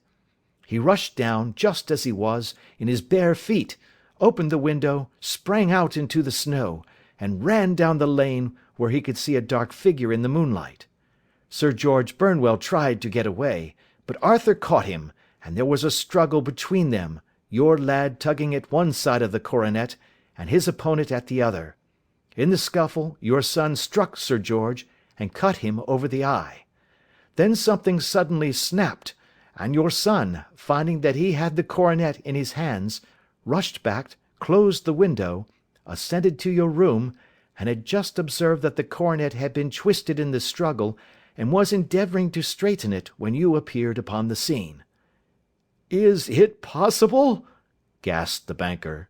He rushed down, just as he was, in his bare feet, opened the window, sprang out into the snow, and ran down the lane where he could see a dark figure in the moonlight. Sir George Burnwell tried to get away, but Arthur caught him, and there was a struggle between them, your lad tugging at one side of the coronet, and his opponent at the other. In the scuffle, your son struck Sir George, and cut him over the eye. Then something suddenly snapped, and your son, finding that he had the coronet in his hands, rushed back, closed the window, ascended to your room, and had just observed that the coronet had been twisted in the struggle, and was endeavouring to straighten it when you appeared upon the scene." "Is it possible?" gasped the banker.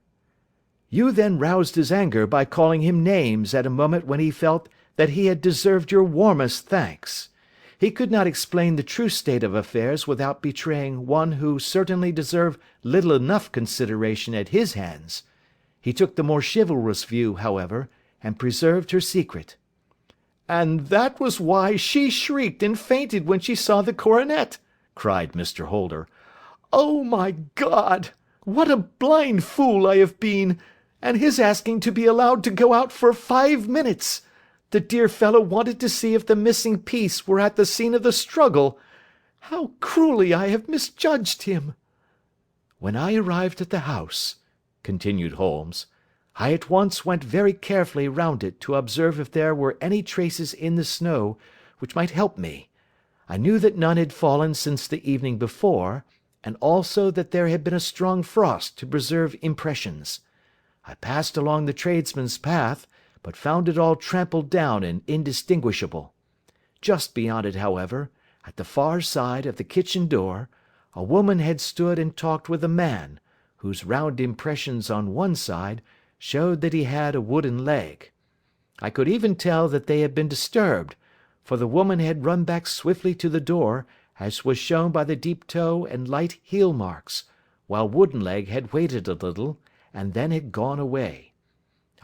"You then roused his anger by calling him names at a moment when he felt that he had deserved your warmest thanks. He could not explain the true state of affairs without betraying one who certainly deserved little enough consideration at his hands. He took the more chivalrous view, however, and preserved her secret." "And that was why she shrieked and fainted when she saw the coronet," cried Mr. Holder. "Oh, my God! What a blind fool I have been! And his asking to be allowed to go out for 5 minutes! The dear fellow wanted to see if the missing piece were at the scene of the struggle. How cruelly I have misjudged him!" "When I arrived at the house," continued Holmes, "I at once went very carefully round it to observe if there were any traces in the snow which might help me. I knew that none had fallen since the evening before, and also that there had been a strong frost to preserve impressions. I passed along the tradesmen's path, but found it all trampled down and indistinguishable. Just beyond it, however, at the far side of the kitchen door, a woman had stood and talked with a man, whose round impressions on one side showed that he had a wooden leg. I could even tell that they had been disturbed, for the woman had run back swiftly to the door, as was shown by the deep toe and light heel marks, while Woodenleg had waited a little, and then had gone away.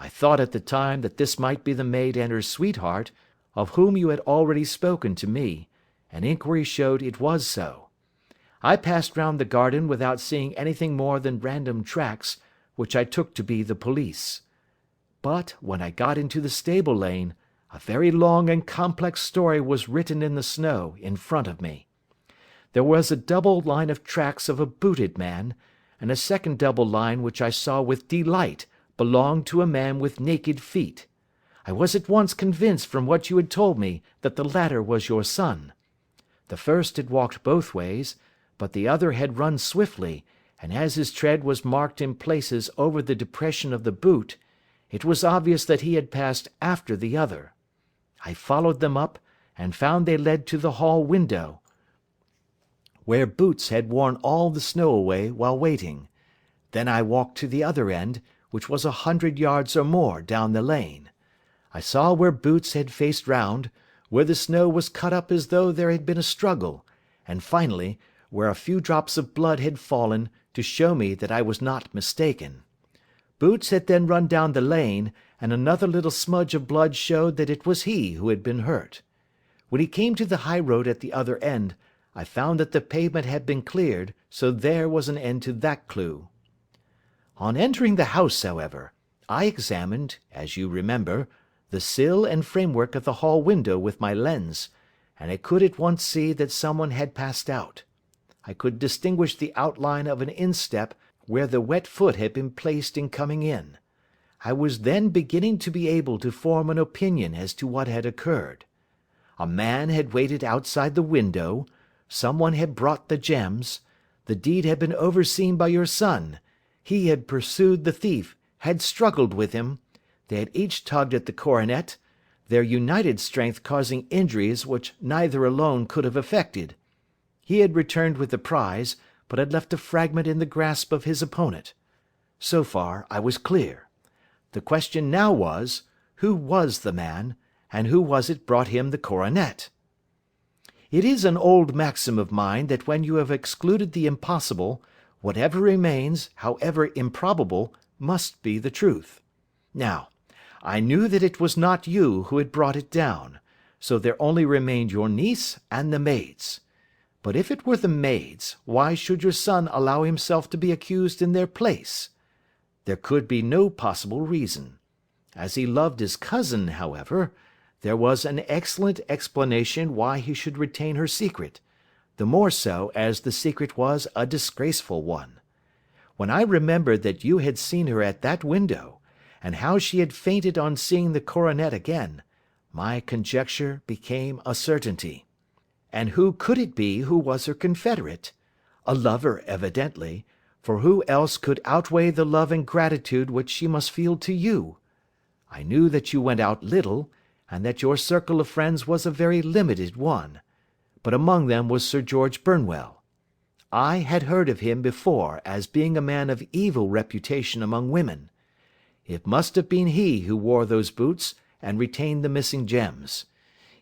I thought at the time that this might be the maid and her sweetheart, of whom you had already spoken to me, and inquiry showed it was so. I passed round the garden without seeing anything more than random tracks, which I took to be the police. But, when I got into the stable lane, a very long and complex story was written in the snow in front of me. There was a double line of tracks of a booted man, and a second double line which I saw with delight belonged to a man with naked feet. I was at once convinced from what you had told me that the latter was your son. The first had walked both ways, but the other had run swiftly, and as his tread was marked in places over the depression of the boot, it was obvious that he had passed after the other. I followed them up, and found they led to the hall window, where Boots had worn all the snow away while waiting. Then I walked to the other end, which was 100 yards or more down the lane. I saw where Boots had faced round, where the snow was cut up as though there had been a struggle, and finally, where a few drops of blood had fallen to show me that I was not mistaken. Boots had then run down the lane, and another little smudge of blood showed that it was he who had been hurt. When he came to the high road at the other end, I found that the pavement had been cleared, so there was an end to that clue. On entering the house, however, I examined, as you remember, the sill and framework of the hall window with my lens, and I could at once see that someone had passed out. I could distinguish the outline of an instep where the wet foot had been placed in coming in. I was then beginning to be able to form an opinion as to what had occurred. A man had waited outside the window, someone had brought the gems, the deed had been overseen by your son, he had pursued the thief, had struggled with him, they had each tugged at the coronet, their united strength causing injuries which neither alone could have effected. He had returned with the prize, but had left a fragment in the grasp of his opponent. So far I was clear. The question now was, who was the man, and who was it brought him the coronet? It is an old maxim of mine that when you have excluded the impossible, whatever remains, however improbable, must be the truth. Now, I knew that it was not you who had brought it down, so there only remained your niece and the maids. But if it were the maids, why should your son allow himself to be accused in their place? There could be no possible reason. As he loved his cousin, however, there was an excellent explanation why he should retain her secret, the more so as the secret was a disgraceful one. When I remembered that you had seen her at that window, and how she had fainted on seeing the coronet again, my conjecture became a certainty. And who could it be who was her confederate? A lover, evidently, for who else could outweigh the love and gratitude which she must feel to you? I knew that you went out little, and that your circle of friends was a very limited one, but among them was Sir George Burnwell. I had heard of him before as being a man of evil reputation among women. It must have been he who wore those boots and retained the missing gems.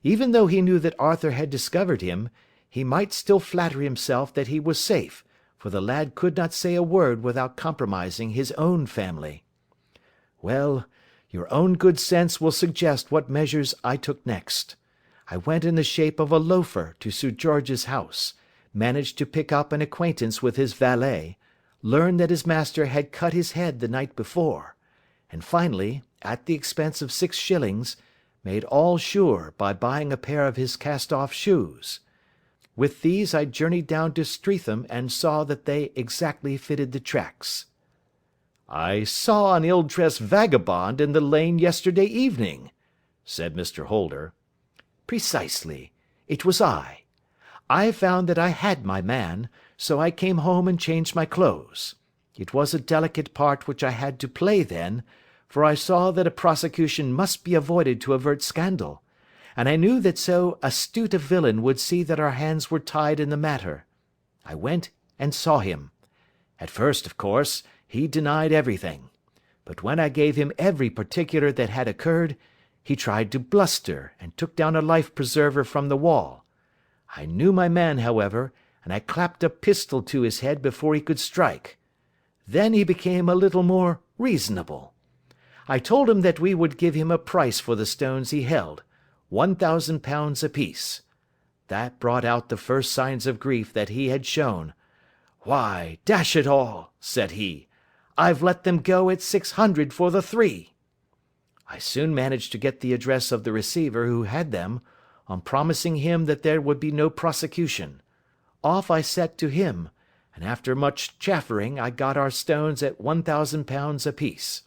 Even though he knew that Arthur had discovered him, he might still flatter himself that he was safe, for the lad could not say a word without compromising his own family. Well, your own good sense will suggest what measures I took next. I went in the shape of a loafer to Sir George's house, managed to pick up an acquaintance with his valet, learned that his master had cut his head the night before, and finally, at the expense of 6 shillings, made all sure by buying a pair of his cast-off shoes. With these I journeyed down to Streatham and saw that they exactly fitted the tracks. "I saw an ill-dressed vagabond in the lane yesterday evening," said Mr. Holder. "Precisely. It was I. I found that I had my man, so I came home and changed my clothes. It was a delicate part which I had to play then, for I saw that a prosecution must be avoided to avert scandal, and I knew that so astute a villain would see that our hands were tied in the matter. I went and saw him. At first, of course, he denied everything, but when I gave him every particular that had occurred, he tried to bluster and took down a life-preserver from the wall. I knew my man, however, and I clapped a pistol to his head before he could strike. Then he became a little more reasonable. I told him that we would give him a price for the stones he held, £1,000 apiece. That brought out the first signs of grief that he had shown. 'Why, dash it all,' said he, 'I've let them go at 600 for the 3. I soon managed to get the address of the receiver who had them, on promising him that there would be no prosecution. Off I set to him, and after much chaffering I got our stones at £1,000 apiece.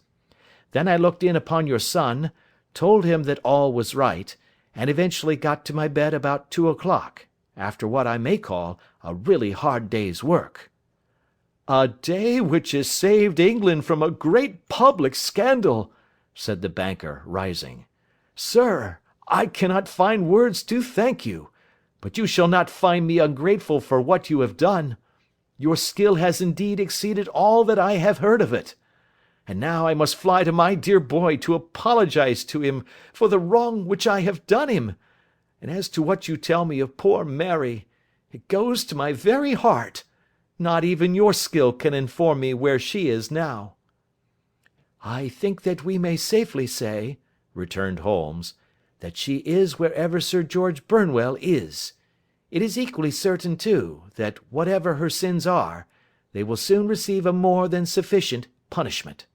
Then I looked in upon your son, told him that all was right, and eventually got to my bed about 2 o'clock, after what I may call a really hard day's work.' 'A day which has saved England from a great public scandal,' said the banker, rising. 'Sir, I cannot find words to thank you, but you shall not find me ungrateful for what you have done. Your skill has indeed exceeded all that I have heard of it. And now I must fly to my dear boy to apologize to him for the wrong which I have done him. And as to what you tell me of poor Mary, it goes to my very heart. Not even your skill can inform me where she is now.' 'I think that we may safely say,' returned Holmes, 'that she is wherever Sir George Burnwell is. It is equally certain, too, that whatever her sins are, they will soon receive a more than sufficient punishment.